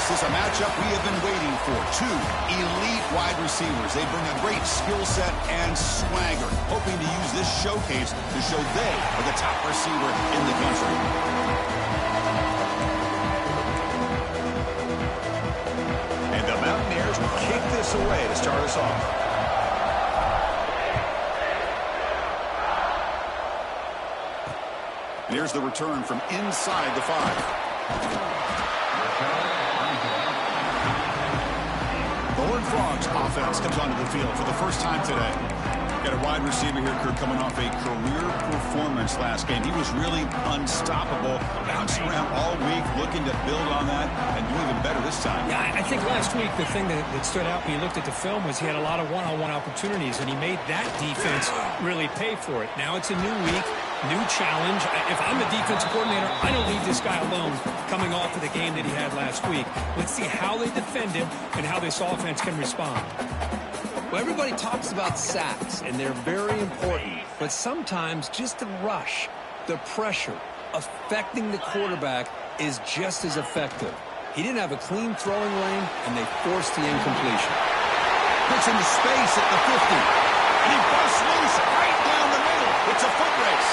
This is a matchup we have been waiting for. Two elite wide receivers. They bring a great skill set and swagger, hoping to use this showcase to show they are the top receiver in the country. And the Mountaineers will kick this away to start us off. And here's the return from inside the 5. Frogs offense comes onto the field for the first time today. Got a wide receiver here, Kirk, coming off a career performance last game. He was really unstoppable, bouncing around all week, looking to build on that and do even better this time. Yeah, I think last week the thing that stood out when you looked at the film was he had a lot of one-on-one opportunities, and he made that defense really pay for it. Now it's a new week, new challenge. If I'm the defense coordinator, I don't leave this guy alone coming off of the game that he had last week. Let's see how they defend him and how this offense can respond. Well, everybody talks about sacks, and they're very important. But sometimes just the rush, the pressure, affecting the quarterback is just as effective. He didn't have a clean throwing lane, and they forced the incompletion. Gets into space at the 50. And he busts loose right down the middle. It's a foot race.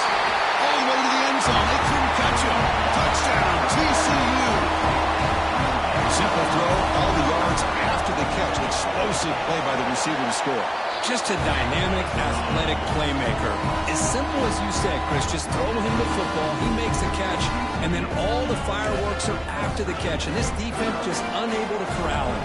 All the way to the end zone. They couldn't catch him. Touchdown, TCU. Simple throw, all the yards after the catch. Explosive play by the receiver to score. Just a dynamic, athletic playmaker. As simple as you said, Chris, just throw him the football, he makes a catch, and then all the fireworks are after the catch. And this defense just unable to corral him.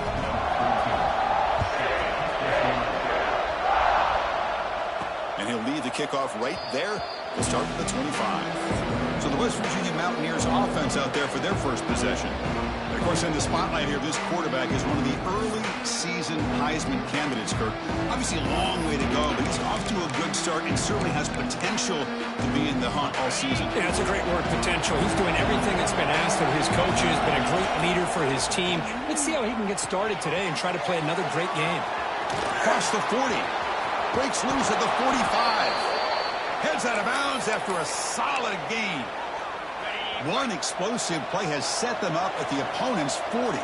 And he'll lead the kickoff right there. We'll start with the 25. So the West Virginia Mountaineers offense out there for their first possession. And of course, in the spotlight here, this quarterback is one of the early season Heisman candidates, Kirk. Obviously, a long way to go, but he's off to a good start and certainly has potential to be in the hunt all season. Yeah, that's a great word, potential. He's doing everything that's been asked of his coaches, been a great leader for his team. Let's see how he can get started today and try to play another great game. Across the 40. Breaks loose at the 45. Heads out of bounds after a solid gain. One explosive play has set them up at the opponent's 40.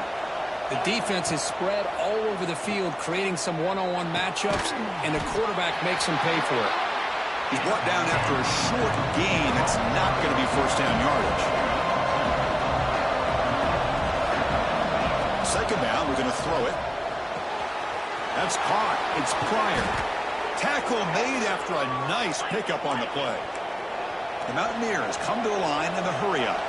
The defense is spread all over the field, creating some one-on-one matchups, and the quarterback makes them pay for it. He's brought down after a short gain. That's not going to be first down yardage. Second down, we're going to throw it. That's caught. It's Pryor. Tackle made after a nice pickup on the play. The Mountaineers come to the line in the hurry-up.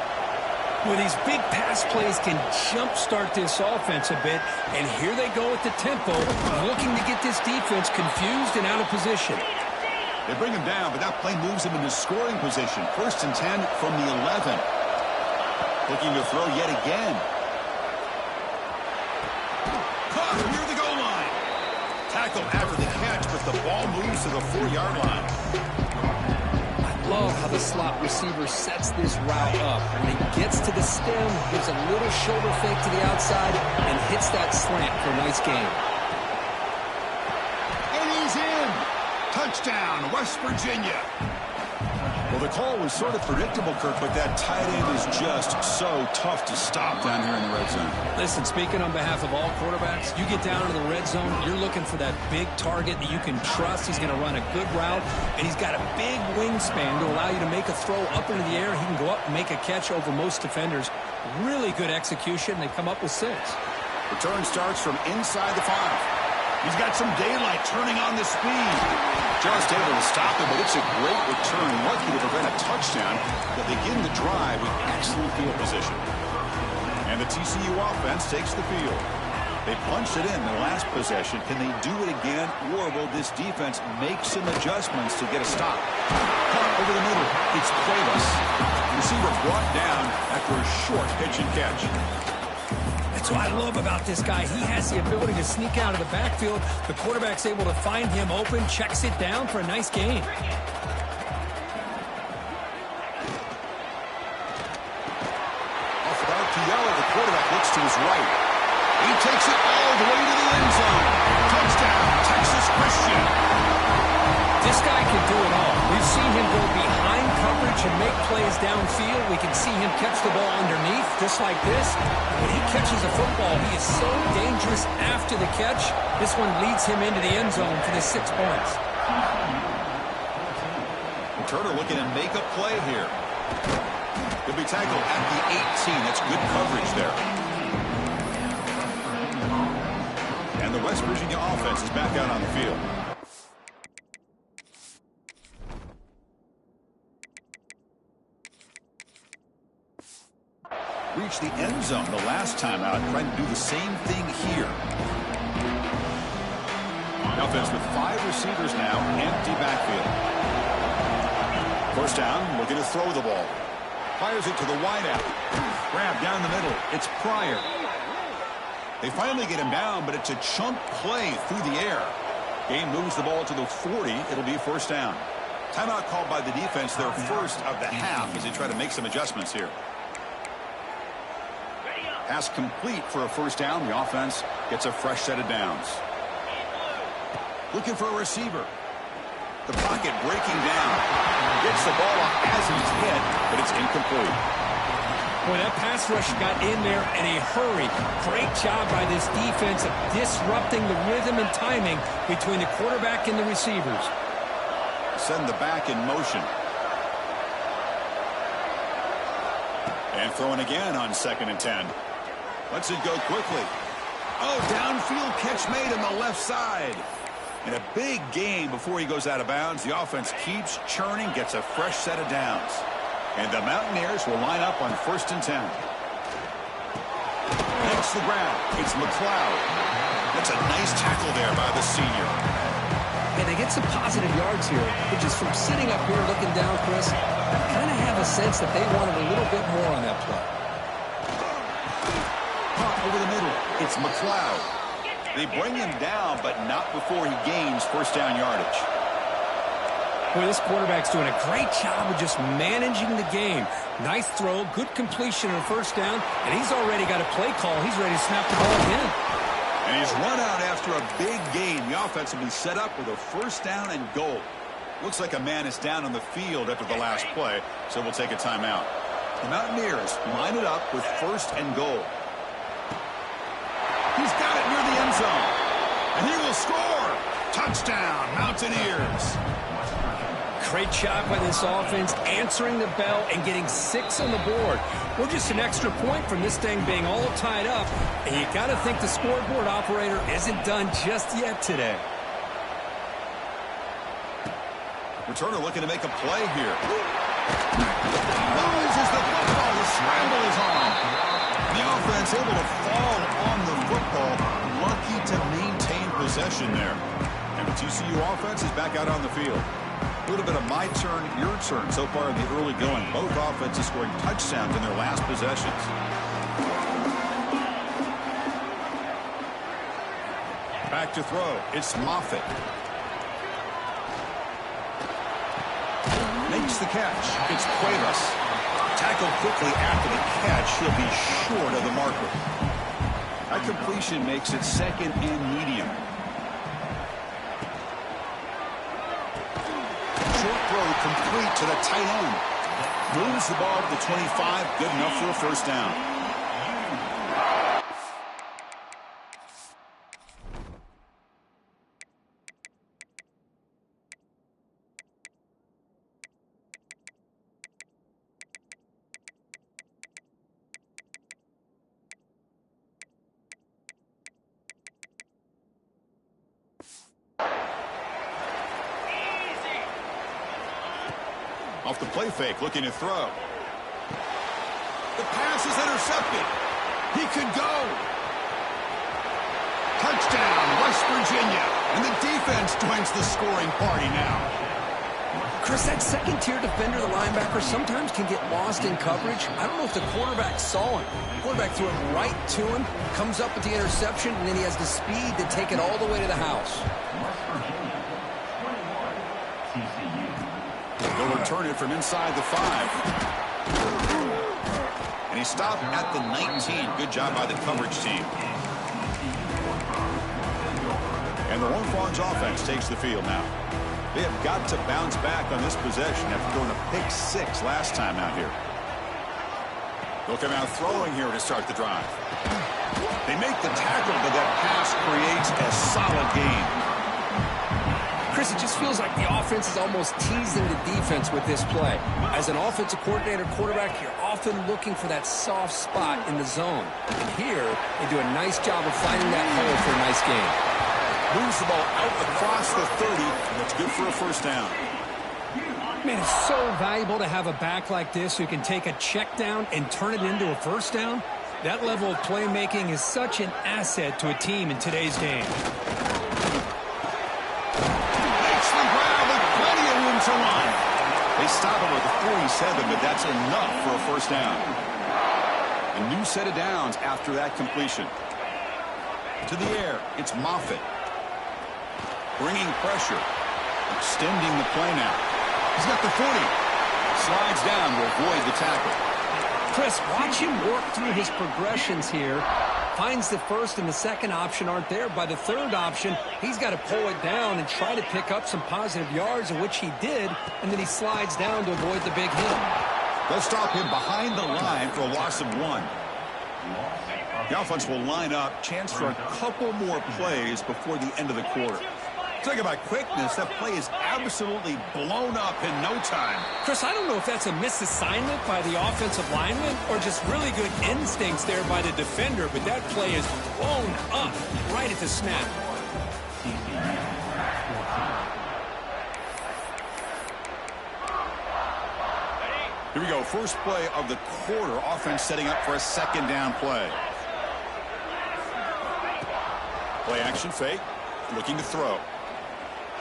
Well, these big pass plays can jumpstart this offense a bit, and here they go at the tempo, looking to get this defense confused and out of position. They bring him down, but that play moves him into scoring position. First and 10 from the 11. Looking to throw yet again. Caught near the goal line. Tackle after the catch, but the ball moves to the 4-yard line. Love how the slot receiver sets this route up. When he gets to the stem, gives a little shoulder fake to the outside, and hits that slant for a nice gain. And he's in. Touchdown, West Virginia. Well, the call was sort of predictable, Kirk, but that tight end is just so tough to stop down here in the red zone. Listen, speaking on behalf of all quarterbacks, you get down to the red zone, you're looking for that big target that you can trust. He's going to run a good route, and he's got a big wingspan to allow you to make a throw up into the air. He can go up and make a catch over most defenders. Really good execution. They come up with 6. Return starts from inside the 5. He's got some daylight turning on the speed. Just able to stop him, but it's a great return. Lucky to prevent a touchdown. They'll begin the drive with excellent field position. And the TCU offense takes the field. They punched it in the last possession. Can they do it again, or will this defense make some adjustments to get a stop? Caught over the middle. It's Cuevas. Receiver brought down after a short pitch and catch. That's what I love about this guy. He has the ability to sneak out of the backfield. The quarterback's able to find him open, checks it down for a nice gain. Off of RPO, the quarterback looks to his right. He takes it all the way to the end zone. Touchdown, Texas Christian. This guy can do it all. We've seen him go behind coverage and make plays downfield. We can see him catch the ball underneath, just like this. when he catches a football, he is so dangerous after the catch. This one leads him into the end zone for the 6 points. Turner looking to make a play here. He'll be tackled at the 18. That's good coverage there. And the West Virginia offense is back out on the field. Reached the end zone the last time out, trying to do the same thing here. The offense with 5 receivers now, empty backfield. First down, looking to throw the ball. Fires it to the wideout. Grab down the middle. It's Pryor. They finally get him down, but it's a chunk play through the air. Game moves the ball to the 40. It'll be first down. Timeout called by the defense, their first of the half, as they try to make some adjustments here. Pass complete for a first down. The offense gets a fresh set of downs. Looking for a receiver. The pocket breaking down. Gets the ball off as he's hit, but it's incomplete. Boy, that pass rush got in there in a hurry. Great job by this defense of disrupting the rhythm and timing between the quarterback and the receivers. Send the back in motion. And throwing again on 2nd and 10. Lets it go quickly. Oh, downfield catch made on the left side. In a big game before he goes out of bounds, the offense keeps churning, gets a fresh set of downs. And the Mountaineers will line up on 1st and 10. Makes the grab. It's McLeod. That's a nice tackle there by the senior. And they get some positive yards here, but just from sitting up here looking down, Chris, I kind of have a sense that they wanted a little bit more on that play. Over the middle. It's McLeod. They bring him down, but not before he gains first down yardage. Boy, this quarterback's doing a great job of just managing the game. Nice throw, good completion on first down, and he's already got a play call. He's ready to snap the ball again. And he's run out after a big gain. The offense will be set up with a first down and goal. Looks like a man is down on the field after the last play, so we'll take a timeout. The Mountaineers line it up with first and goal. He's got it near the end zone. And he will score. Touchdown, Mountaineers. Great job by this offense, answering the bell and getting 6 on the board. We're just an extra point from this thing being all tied up. And you got to think the scoreboard operator isn't done just yet today. Returner looking to make a play here. Loses the football. The scramble is on. The offense able to fall on the football. Lucky to maintain possession there. And the TCU offense is back out on the field. A little bit of my turn, your turn so far in the early going. Both offenses scoring touchdowns in their last possessions. Back to throw. It's Moffitt. Makes the catch. It's Cuevas. Tackled quickly after the catch. He'll be short of the marker. That completion makes it 2nd and medium. Short throw complete to the tight end. Moves the ball to the 25. Good enough for a first down. Off the play fake, looking to throw. The pass is intercepted. He could go. Touchdown, West Virginia. And the defense joins the scoring party now. Chris, that second-tier defender, the linebacker, sometimes can get lost in coverage. I don't know if the quarterback saw him. The quarterback threw it right to him, comes up with the interception, and then he has the speed to take it all the way to the house. They'll return it from inside the 5. And he stopped at the 19. Good job by the coverage team. And the Horned Frogs offense takes the field now. They have got to bounce back on this possession after throwing a pick 6 last time out here. They'll come out throwing here to start the drive. They make the tackle, but that pass creates a solid gain. Chris, it just feels like the offense is almost teasing the defense with this play. As an offensive coordinator, quarterback, you're often looking for that soft spot in the zone. And here, they do a nice job of finding that hole for a nice gain. Moves the ball out across the 30, and it's good for a first down. Man, it's so valuable to have a back like this who can take a check down and turn it into a first down. That level of playmaking is such an asset to a team in today's game. Makes the grab with plenty of room to run. They stop him with a 47, but that's enough for a first down. A new set of downs after that completion. To the air, it's Moffitt. Bringing pressure. Extending the play now. He's got the 40. Slides down to avoid the tackle. Chris, watch him work through his progressions here. Finds the first and the second option aren't there. By the third option, he's got to pull it down and try to pick up some positive yards, of which he did, and then he slides down to avoid the big hit. They'll stop him behind the line for a loss of 1. The offense will line up. Chance for a couple more plays before the end of the quarter. Talk about quickness. That play is absolutely blown up in no time. Chris, I don't know if that's a misassignment by the offensive lineman or just really good instincts there by the defender, but that play is blown up right at the snap. Here we go. First play of the quarter. Offense setting up for a second down play. Play action fake. Looking to throw.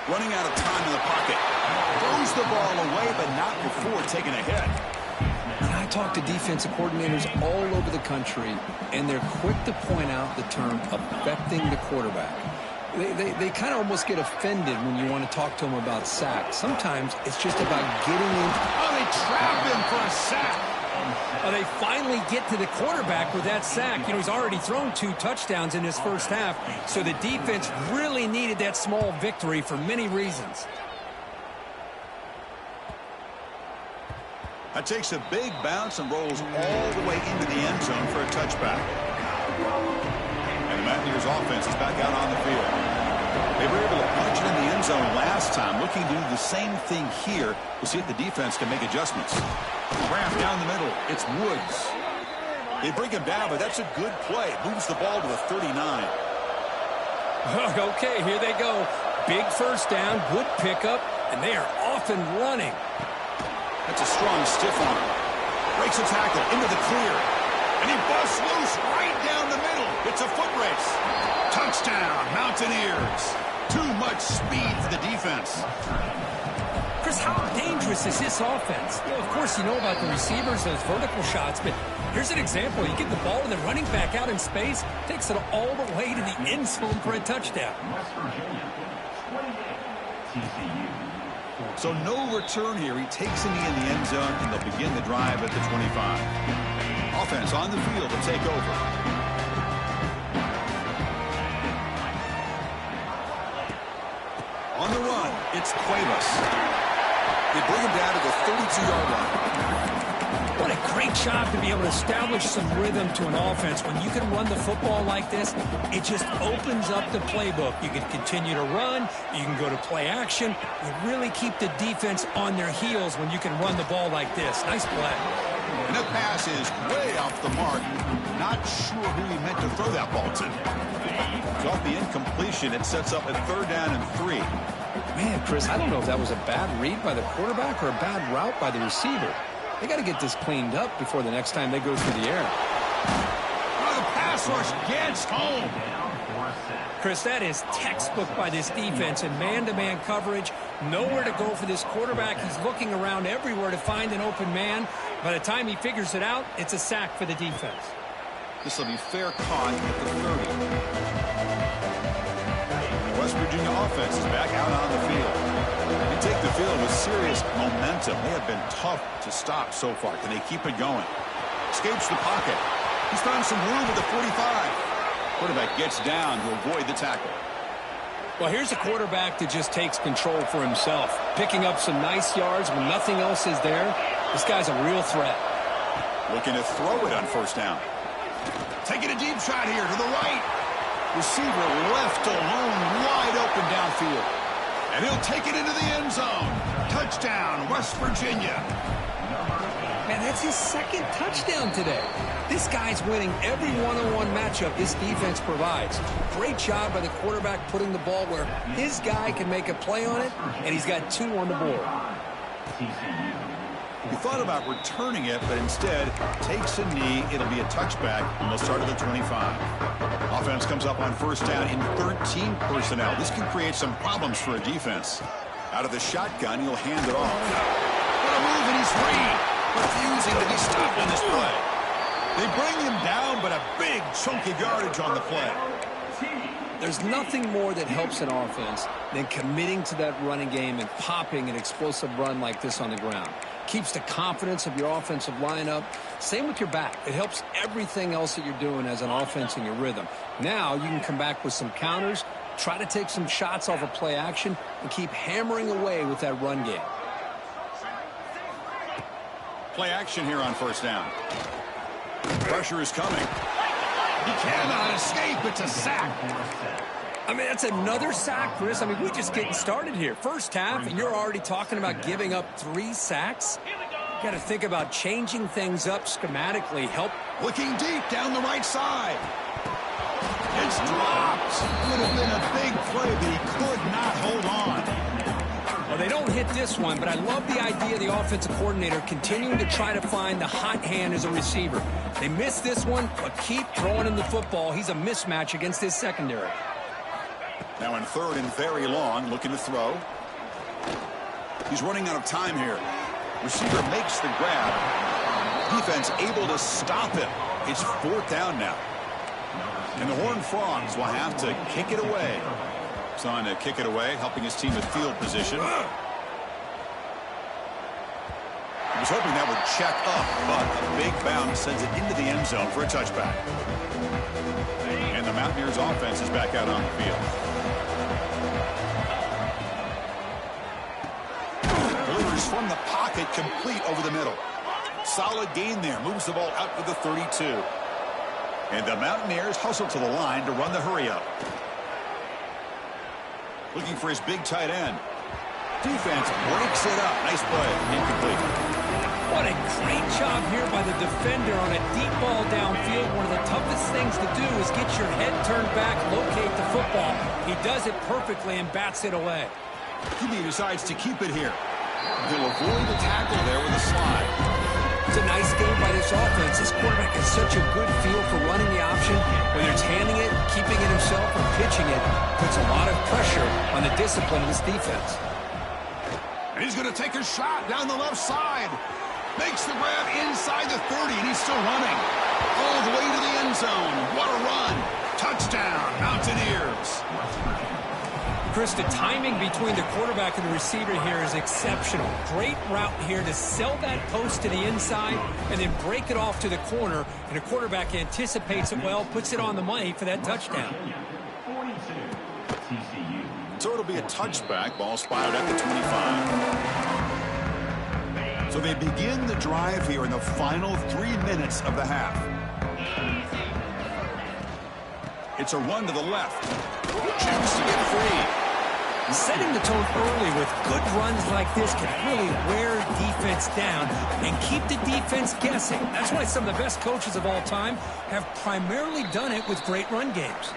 Running out of time in the pocket. Throws the ball away, but not before taking a hit. I talk to defensive coordinators all over the country, and they're quick to point out the term affecting the quarterback. They kind of almost get offended when you want to talk to them about sacks. Sometimes it's just about getting in. Oh, they trap him for a sack. They finally get to the quarterback with that sack. You know, he's already thrown 2 touchdowns in this first half, so the defense really needed that small victory for many reasons. That takes a big bounce and rolls all the way into the end zone for a touchback. And the Mountaineers offense is back out on the field. They were able to punch it in the end zone last time, looking to do the same thing here. We'll see if the defense can make adjustments. Craft down the middle. It's Woods. They bring him down, but that's a good play. Moves the ball to the 39. Okay, here they go. Big first down, good pickup, and they are off and running. That's a strong stiff arm. Breaks a tackle into the clear. And he busts loose right down the middle. It's a foot race. Touchdown, Mountaineers. Too much speed for the defense. Chris, how dangerous is this offense? You know, of course, you know about the receivers, those vertical shots, but here's an example. You get the ball and the running back out in space, takes it all the way to the end zone for a touchdown. So no return here. He takes a knee in the end zone, and they'll begin the drive at the 25. Offense on the field to take over. On the run, it's Cuevas. They bring him down to the 32-yard line. What a great job to be able to establish some rhythm to an offense. When you can run the football like this, it just opens up the playbook. You can continue to run. You can go to play action. You really keep the defense on their heels when you can run the ball like this. Nice play. And that pass is way off the mark. Not sure who he meant to throw that ball to. It's off the incompletion. It sets up a 3rd down and 3. Man, Chris, I don't know if that was a bad read by the quarterback or a bad route by the receiver. They got to get this cleaned up before the next time they go through the air. Oh, the pass rush gets home. Chris, that is textbook by this defense in man-to-man coverage. Nowhere to go for this quarterback. He's looking around everywhere to find an open man. By the time he figures it out, it's a sack for the defense. This will be fair caught at the 30. The West Virginia offense is back out on the field. They take the field with serious momentum. They have been tough to stop so far. Can they keep it going? Escapes the pocket. He's found some room at the 45. Quarterback gets down to avoid the tackle. Well, here's a quarterback that just takes control for himself. Picking up some nice yards when nothing else is there. This guy's a real threat. Looking to throw it on first down. Taking a deep shot here to the right. Receiver left alone, wide open downfield. And he'll take it into the end zone. Touchdown, West Virginia. Man, that's his second touchdown today. This guy's winning every one-on-one matchup this defense provides. Great job by the quarterback putting the ball where his guy can make a play on it, and he's got 2 on the board. He thought about returning it, but instead takes a knee. It'll be a touchback, and they'll start at the 25. Offense comes up on first down in 13 personnel. This can create some problems for a defense. Out of the shotgun, he'll hand it off. What a move, and he's free. Refusing to be stopped on this play. They bring him down, but a big chunk of yardage on the play. There's nothing more that helps an offense than committing to that running game and popping an explosive run like this on the ground. Keeps the confidence of your offensive lineup. Same with your back. It helps everything else that you're doing as an offense in your rhythm. Now you can come back with some counters, try to take some shots off of play action, and keep hammering away with that run game. Play action here on first down. Pressure is coming. He cannot escape. It's a sack. I mean, that's another sack, Chris. I mean, we're just getting started here. First half, and you're already talking about giving up 3 sacks? Got to think about changing things up schematically. Looking deep down the right side. It's dropped. Would have been a big play, but he could not hold on. Well, they don't hit this one, but I love the idea of the offensive coordinator continuing to try to find the hot hand as a receiver. They missed this one, but keep throwing him the football. He's a mismatch against his secondary. Now in third and very long, looking to throw. He's running out of time here. Receiver makes the grab. Defense able to stop him. It's 4th down now. And the Horned Frogs will have to kick it away. It's on to kick it away, helping his team with field position. He was hoping that would check up, but a big bounce sends it into the end zone for a touchback. And the Mountaineers offense is back out on the field. Delivers from the pocket, complete over the middle. Solid gain there, moves the ball out to the 32. And the Mountaineers hustle to the line to run the hurry-up. Looking for his big tight end. Defense breaks it up. Nice play. Incomplete. What a great job here by the defender on a deep ball downfield. One of the toughest things to do is get your head turned back, locate the football. He does it perfectly and bats it away. He decides to keep it here. He'll avoid the tackle there with a slide. It's a nice game by this offense. This quarterback has such a good feel for running the option. Whether it's handing it, keeping it himself, or pitching it, puts a lot of pressure on the discipline of this defense. And he's going to take a shot down the left side. Makes the grab inside the 30, and he's still running. All the way to the end zone. What a run. Touchdown, Mountaineers. Chris, the timing between the quarterback and the receiver here is exceptional. Great route here to sell that post to the inside and then break it off to the corner. And the quarterback anticipates it well, puts it on the money for that touchdown. So it'll be a touchback. Ball spotted at the 25. So they begin the drive here in the final 3 minutes of the half. It's a run to the left. Chance to get free. Setting the tone early with good runs like this can really wear defense down and keep the defense guessing. That's why some of the best coaches of all time have primarily done it with great run games.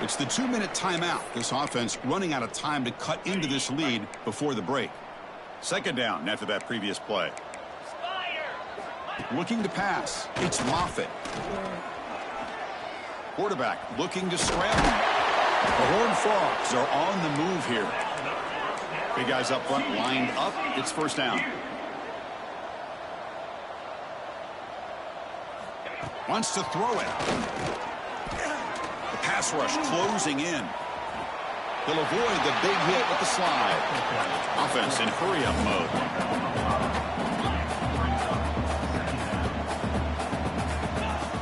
It's the 2-minute timeout. This offense running out of time to cut into this lead before the break. 2nd down after that previous play. Looking to pass. It's Moffitt. Quarterback looking to scramble. The Horned Frogs are on the move here. Big guys up front lined up. It's 1st down. Wants to throw it. The pass rush closing in. He'll avoid the big hit with the slide. Offense in hurry-up mode.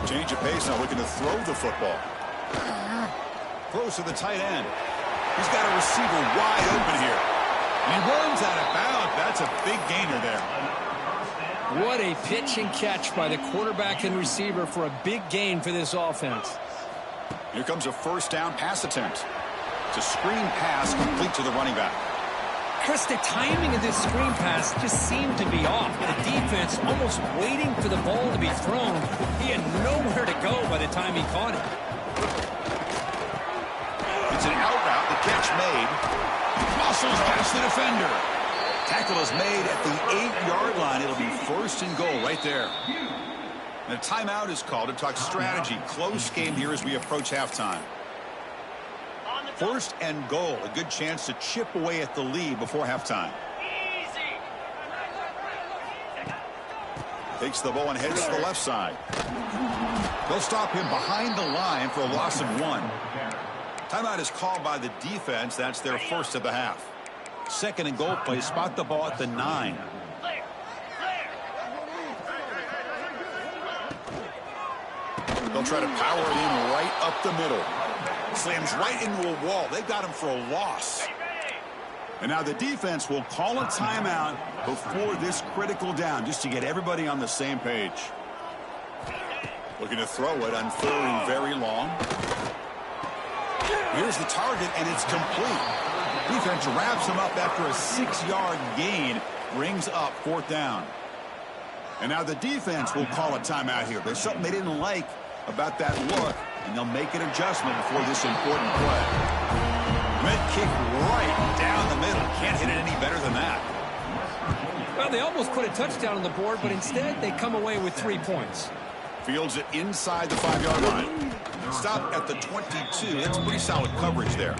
Change of pace now, looking to throw the football. Throws to the tight end. He's got a receiver wide open here. He runs out of bounds. That's a big gainer there. What a pitch and catch by the quarterback and receiver for a big gain for this offense. Here comes a first down pass attempt. It's a screen pass complete to the running back. Chris, the timing of this screen pass just seemed to be off. The defense almost waiting for the ball to be thrown. He had nowhere to go by the time he caught it. It's an out route. The catch made. Muscles past the defender. Tackle is made at the 8-yard line. It'll be first and goal right there. And a timeout is called to talk strategy. Close game here as we approach halftime. First and goal. A good chance to chip away at the lead before halftime. Takes the ball and heads to the left side. They'll stop him behind the line for a loss of 1. Timeout is called by the defense. That's their first of the half. Second and goal play. Spot the ball at the 9. They'll try to power it in right up the middle. Slams right into a wall. They've got him for a loss. And now the defense will call a timeout before this critical down, just to get everybody on the same page. Looking to throw it on 3rd and very long. Here's the target, and it's complete. Defense wraps him up after a 6-yard gain, brings up 4th down. And now the defense will call a timeout here. There's something they didn't like about that look, and they'll make an adjustment before this important play. Mid-kick right down the middle. Can't hit it any better than that. Well, they almost put a touchdown on the board, but instead they come away with 3 points. Fields it inside the 5-yard line. Stop at the 22. That's pretty solid coverage there.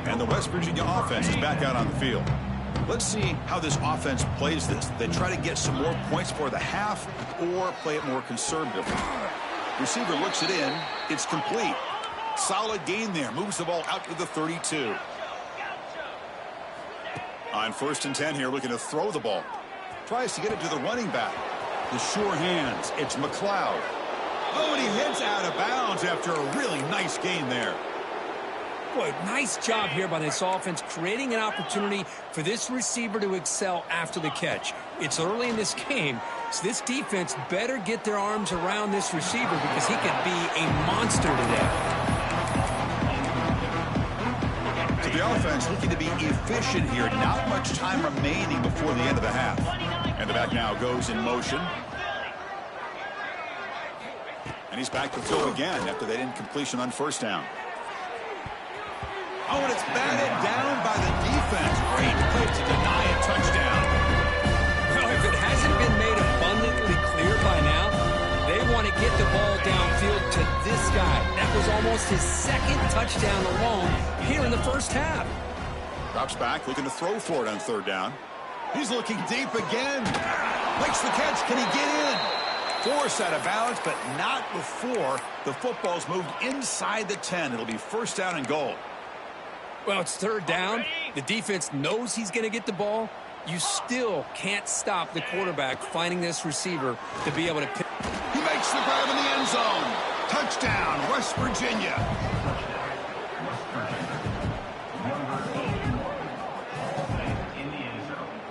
And the West Virginia offense is back out on the field. Let's see how this offense plays this. They try to get some more points for the half or play it more conservatively. Receiver looks it in. It's complete. Solid gain there. Moves the ball out to the 32. On 1st and 10 here, looking to throw the ball. Tries to get it to the running back. The sure hands. It's McLeod. Oh, and he heads out of bounds after a really nice gain there. Boy, nice job here by this offense, creating an opportunity for this receiver to excel after the catch. It's early in this game, so this defense better get their arms around this receiver because he could be a monster today. So the offense looking to be efficient here. Not much time remaining before the end of the half. And the back now goes in motion. And he's back to throw again after that incompletion on 1st down. Oh, and it's batted down by the defense. Great play to deny a touchdown. Well, if it hasn't been made abundantly clear by now, they want to get the ball downfield to this guy. That was almost his 2nd touchdown alone here in the first half. Drops back, looking to throw for it on 3rd down. He's looking deep again. Makes the catch. Can he get in? Forced out of bounds, but not before the football's moved inside the 10. It'll be 1st down and goal. Well, it's 3rd down. The defense knows he's going to get the ball. You still can't stop the quarterback finding this receiver to be able to pick. He makes the grab in the end zone. Touchdown, West Virginia.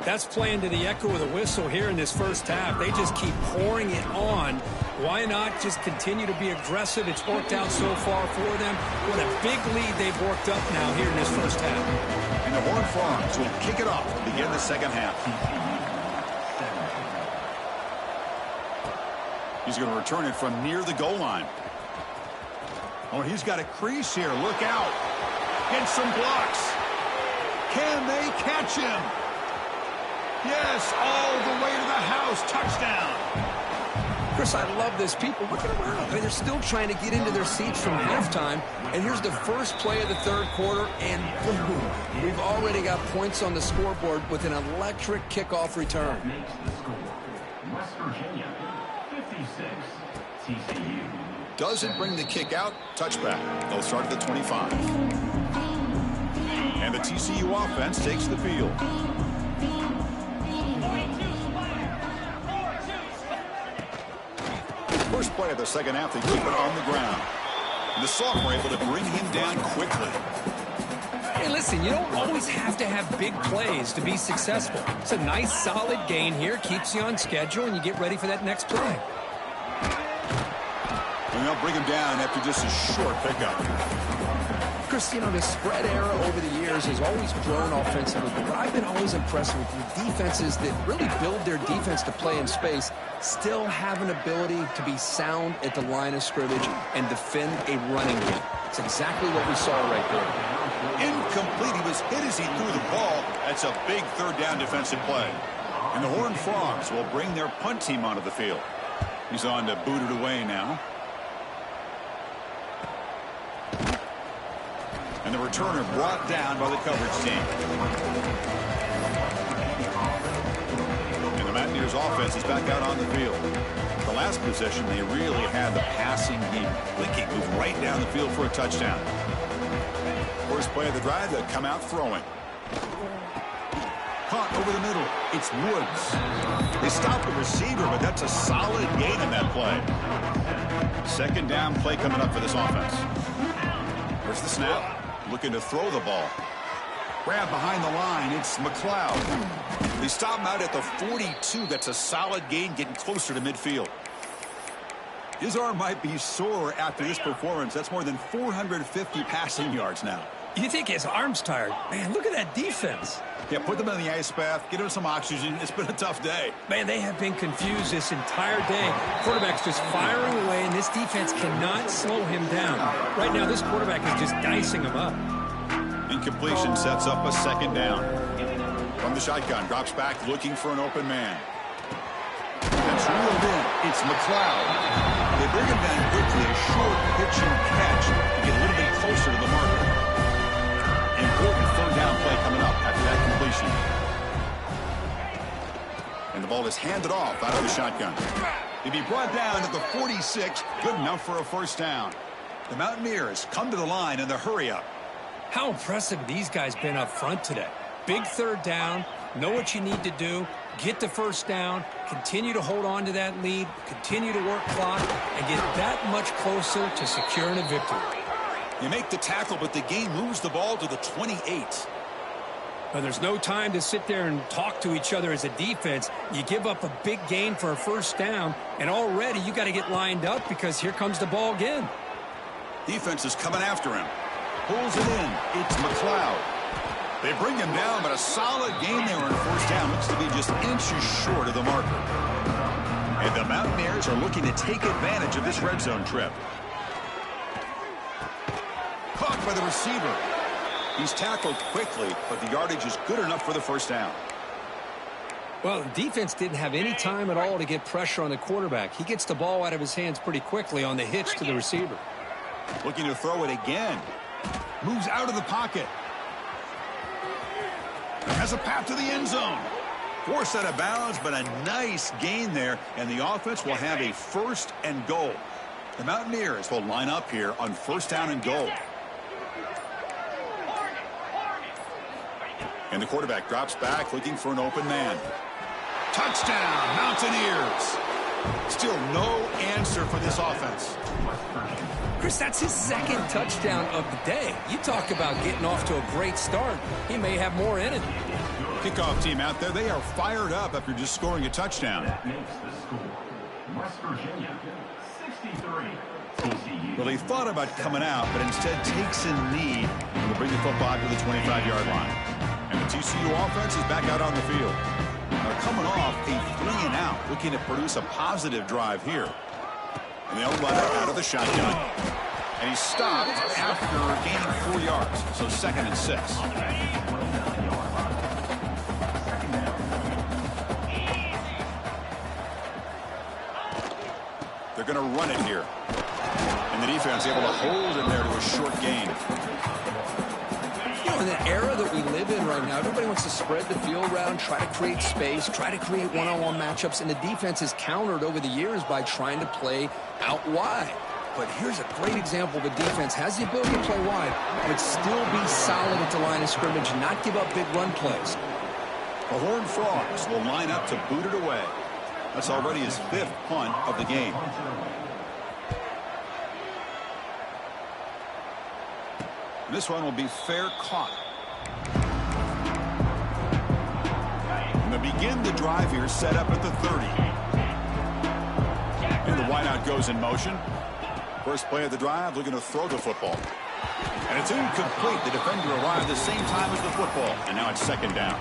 That's playing to the echo of the whistle here in this first half. They just keep pouring it on. Why not just continue to be aggressive? It's worked out so far for them. What a big lead they've worked up now here in this first half. And the Horned Frogs will kick it off to begin the second half. He's going to return it from near the goal line. Oh, he's got a crease here. Look out. Gets some blocks. Can they catch him? Yes, all the way to the house. Touchdown. Chris, I love this. People looking around. I mean, they're still trying to get into their seats from halftime. And here's the first play of the 3rd quarter, and boom, we've already got points on the scoreboard with an electric kickoff return. West Virginia, 56, TCU. Doesn't bring the kick out. Touchback. They'll start at the 25. And the TCU offense takes the field. First play of the second half, they keep it on the ground. And the sophomore able to bring him down quickly. Hey, listen, you don't always have to have big plays to be successful. It's a nice, solid gain here, keeps you on schedule, and you get ready for that next play. And they'll bring him down after just a short pickup. Chris, you know, the spread era over the years has always grown offensively, but I've been always impressed with the defenses that really build their defense to play in space, still have an ability to be sound at the line of scrimmage and defend a running game. It's exactly what we saw right there. Incomplete. He was hit as he threw the ball. That's a big third down defensive play. And the Horned Frogs will bring their punt team onto the field. He's on to boot it away now. And the returner brought down by the coverage team. And the Mountaineers offense is back out on the field. The last possession, they really had the passing game clicking, move right down the field for a touchdown. First play of the drive, they'll come out throwing. Caught over the middle. It's Woods. They stop the receiver, but that's a solid gain in that play. Second down play coming up for this offense. There's the snap. Looking to throw the ball. Grab behind the line. It's McLeod. They stop him out at the 42. That's a solid gain, getting closer to midfield. His arm might be sore after this performance. That's more than 450 passing yards now. You think his arm's tired? Man, look at that defense. Yeah, put them in the ice bath, get him some oxygen. It's been a tough day. Man, they have been confused this entire day. Quarterback's just firing away, and this defense cannot slow him down. Right now, this quarterback is just dicing him up. Incompletion sets up a second down. From the shotgun, drops back, looking for an open man. That's reeled in. It's McLeod. They bring him down quickly, a short pitch and catch to get a little bit closer to the marker. Important third down play coming up after that completion. And the ball is handed off out of the shotgun. He'll be brought down at the 46, good enough for a first down. The Mountaineers come to the line in the hurry-up. How impressive these guys been up front today. Big third down, know what you need to do, get the first down, continue to hold on to that lead, continue to work clock, and get that much closer to securing a victory. You make the tackle, but the game moves the ball to the 28. Well, there's no time to sit there and talk to each other as a defense. You give up a big gain for a first down, and already you got to get lined up because here comes the ball again. Defense is coming after him. Pulls it in. It's McLeod. They bring him down, but a solid gain there on first down. Looks to be just inches short of the marker. And the Mountaineers are looking to take advantage of this red zone trip. Caught by the receiver. He's tackled quickly, but the yardage is good enough for the first down. Well, the defense didn't have any time at all to get pressure on the quarterback. He gets the ball out of his hands pretty quickly on the hitch to the receiver. Looking to throw it again. Moves out of the pocket. Has a path to the end zone. Forced out of bounds, but a nice gain there, and the offense will have a first and goal. The Mountaineers will line up here on first down and goal. And the quarterback drops back, looking for an open man. Touchdown, Mountaineers. Still no answer for this offense. Chris, that's his second touchdown of the day. You talk about getting off to a great start. He may have more in it. Kickoff team out there, they are fired up after just scoring a touchdown. Makes the score. West Virginia, 63. TCU. Well, he thought about coming out, but instead takes a knee and will bring the football to the 25-yard line. And the TCU offense is back out on the field. They're coming off a 3-and-out, looking to produce a positive drive here. And they'll run it out of the shotgun. And he's stopped after gaining 4 yards. So second and 6. They're going to run it here. And the defense able to hold him there to a short gain. You know, in the era that we live in right now, everybody wants to spread the field around, try to create space, try to create one-on-one matchups, and the defense is countered over the years by trying to play out wide. But here's a great example. The defense has the ability to play wide, but still be solid at the line of scrimmage, not give up big run plays. The Horned Frogs will line up to boot it away. That's already his 5th punt of the game. This one will be fair caught. And they begin the drive here, set up at the 30. And the wideout goes in motion. First play of the drive, looking to throw the football. And it's incomplete. The defender arrived the same time as the football. And now it's second down.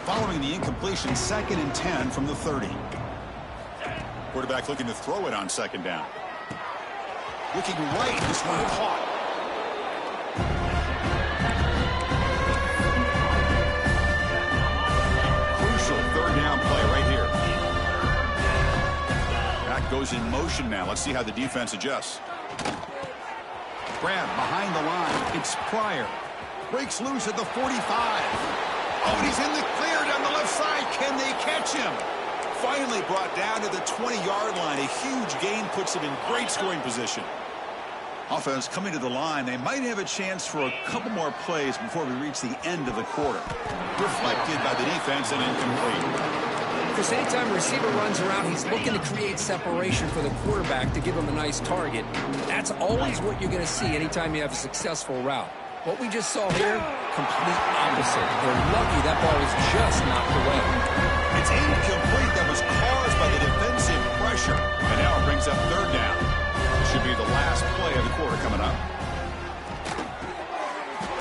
Following the incompletion, 2nd and 10 from the 30. Quarterback looking to throw it on second down. Looking right, this one caught. Crucial third down play right here. Back goes in motion now. Let's see how the defense adjusts. Grab behind the line. It's Pryor. Breaks loose at the 45. Oh, and he's in the clear down the left side. Can they catch him? Finally brought down to the 20-yard line. A huge gain puts him in great scoring position. Offense coming to the line. They might have a chance for a couple more plays before we reach the end of the quarter. Deflected by the defense and incomplete. Because anytime a receiver runs around, he's looking to create separation for the quarterback to give him a nice target. That's always what you're going to see anytime you have a successful route. What we just saw here, complete opposite. They're lucky that ball was just knocked away. It's incomplete. That was caused by the defensive pressure. And now it brings up third down. This should be the last play of the quarter coming up.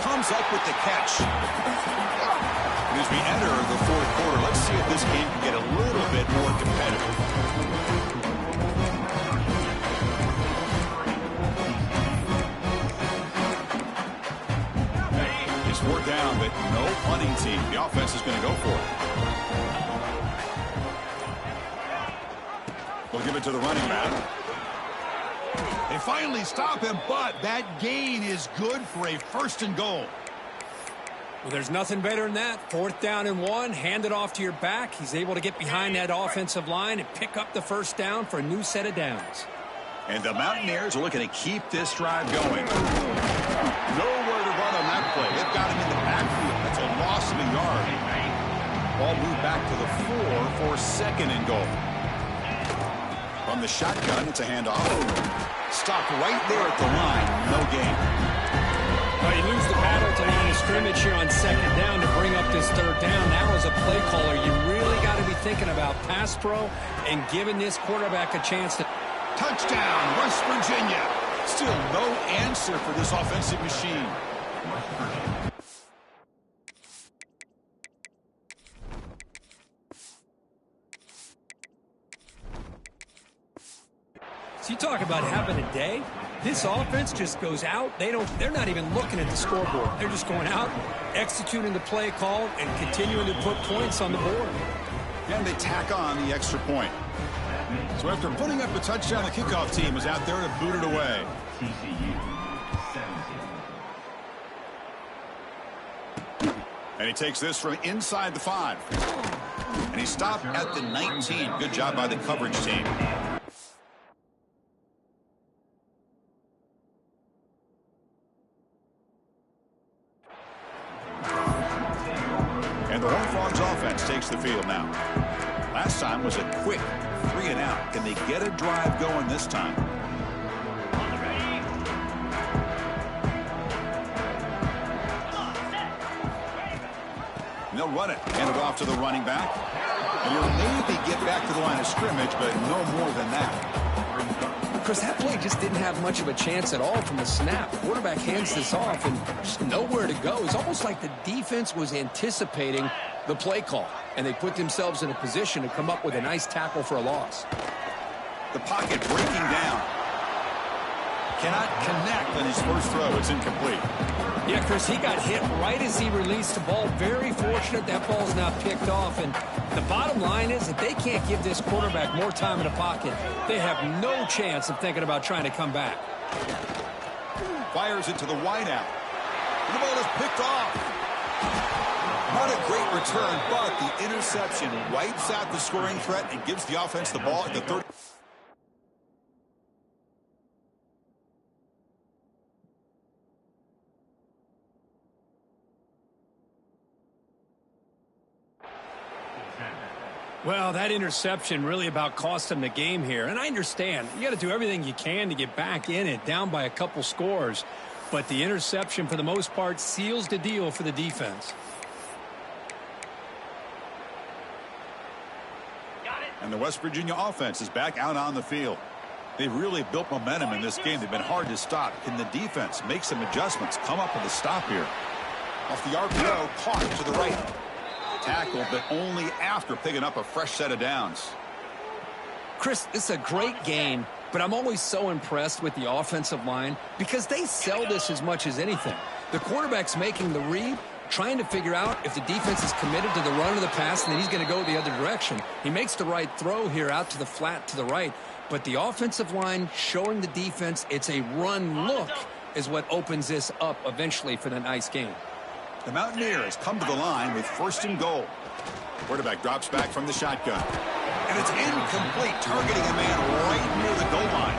Comes up with the catch. And as we enter the fourth quarter, let's see if this game can get a little bit more competitive. It's 4th down, but no punting team. The offense is going to go for it. We'll give it to the running back. They finally stop him, but that gain is good for a 1st and goal. Well, there's nothing better than that. 4th down and 1, hand it off to your back. He's able to get behind that offensive line and pick up the 1st down for a new set of downs. And the Mountaineers are looking to keep this drive going. Nowhere to run on that play. They've got him in the backfield. That's a loss of a yard. Ball moved back to the 4 for 2nd and goal. From the shotgun, it's a handoff. Stopped right there at the line. No gain. Well, you lose the battle to line of scrimmage here on 2nd down to bring up this 3rd down. Now as a play caller, you really got to be thinking about pass pro and giving this quarterback a chance to... Touchdown, West Virginia. Still no answer for this offensive machine. So you talk about having a day. This offense just goes out. They're not even looking at the scoreboard. They're just going out, executing the play call, and continuing to put points on the board. And they tack on the extra point. So after putting up a touchdown, the kickoff team was out there to boot it away. TCU 17. And he takes this from inside the 5. And he stopped at the 19. Good job by the coverage team. And the Horned Frogs offense takes the field now. Last time was a quick 3 and out. Can they get a drive going this time? And they'll run it. Hand it off to the running back. And he'll maybe get back to the line of scrimmage, but no more than that. Because that play just didn't have much of a chance at all from the snap. Quarterback hands this off and just nowhere to go. It's almost like the defense was anticipating the play call, and they put themselves in a position to come up with a nice tackle for a loss. The pocket breaking down. Cannot connect on his first throw. It's incomplete. Yeah, Chris, he got hit right as he released the ball. Very fortunate that ball's not picked off. And the bottom line is that they can't give this quarterback more time in the pocket. They have no chance of thinking about trying to come back. Fires it to the wideout. The ball is picked off. Not a great return, but the interception wipes out the scoring threat and gives the offense the ball at the 30. Well, that interception really about cost them the game here. And I understand. You got to do everything you can to get back in it, down by a couple scores. But the interception, for the most part, seals the deal for the defense. And the West Virginia offense is back out on the field. They've really built momentum in this game. They've been hard to stop. Can the defense make some adjustments, come up with a stop here? Off the RPO, caught to the right. Tackle, but only after picking up a fresh set of downs. Chris, it's a great game, but I'm always so impressed with the offensive line because they sell this as much as anything. The quarterback's making the read, trying to figure out if the defense is committed to the run or the pass, and then he's going to go the other direction. He makes the right throw here out to the flat to the right, but the offensive line showing the defense it's a run look is what opens this up eventually for the nice game. The Mountaineers come to the line with 1st and goal. Quarterback drops back from the shotgun. And it's incomplete, targeting a man right near the goal line.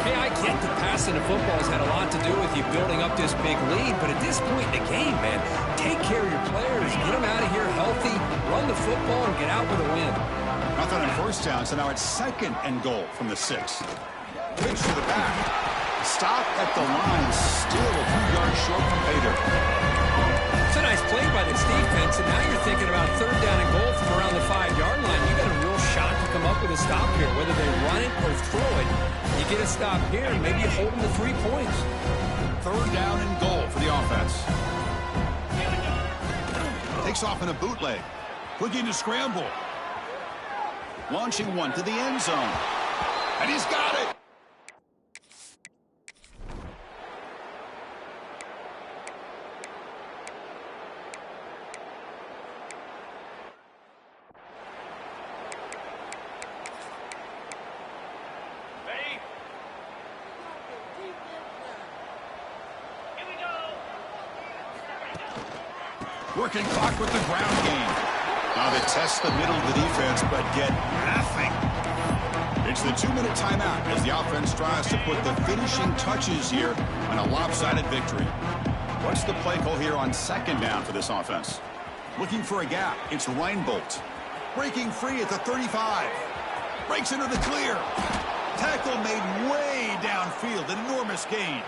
Hey, I get the passing of football has had a lot to do with you building up this big lead, but at this point in the game, man, take care of your players, get them out of here healthy, run the football, and get out with a win. Nothing on 1st down, so now it's 2nd and goal from the 6. Pitch to the back. Stop at the line, still a few yards short from pay dirt. It's a nice play by this defense, and now you're thinking about 3rd down and goal from around the 5-yard line. You got a real shot to come up with a stop here, whether they run it or throw it. You get a stop here, and maybe you hold them to 3 points. 3rd down and goal for the offense. Takes off in a bootleg. Looking to scramble. Launching one to the end zone. And he's got it. Working clock with the ground game. Now they test the middle of the defense, but get nothing. It's the 2-minute timeout as the offense tries to put the finishing touches here on a lopsided victory. What's the play call here on 2nd down for this offense? Looking for a gap. It's Reinbolt. Breaking free at the 35. Breaks into the clear. Tackle made way downfield. An enormous gain.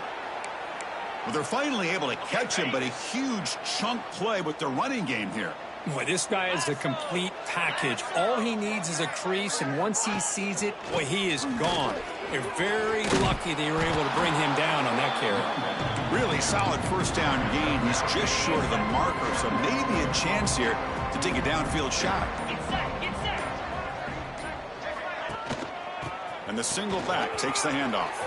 Well, they're finally able to catch him, but a huge chunk play with their running game here. Boy, this guy is a complete package. All he needs is a crease, and once he sees it, boy, he is gone. They're very lucky they were able to bring him down on that carry. Really solid 1st down gain. He's just short of the marker, so maybe a chance here to take a downfield shot. And the single back takes the handoff.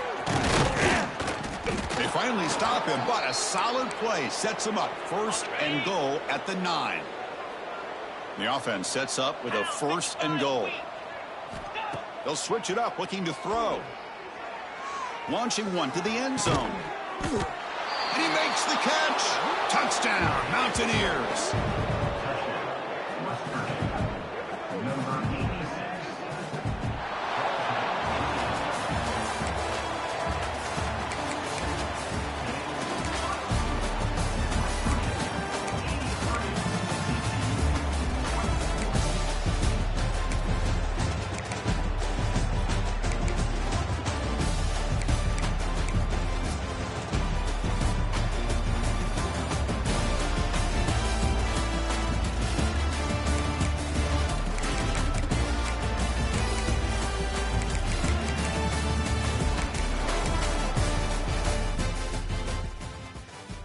They finally stop him, but a solid play sets him up. 1st and goal at the 9. The offense sets up with a 1st and goal. They'll switch it up, looking to throw. Launching one to the end zone. And he makes the catch. Touchdown, Mountaineers.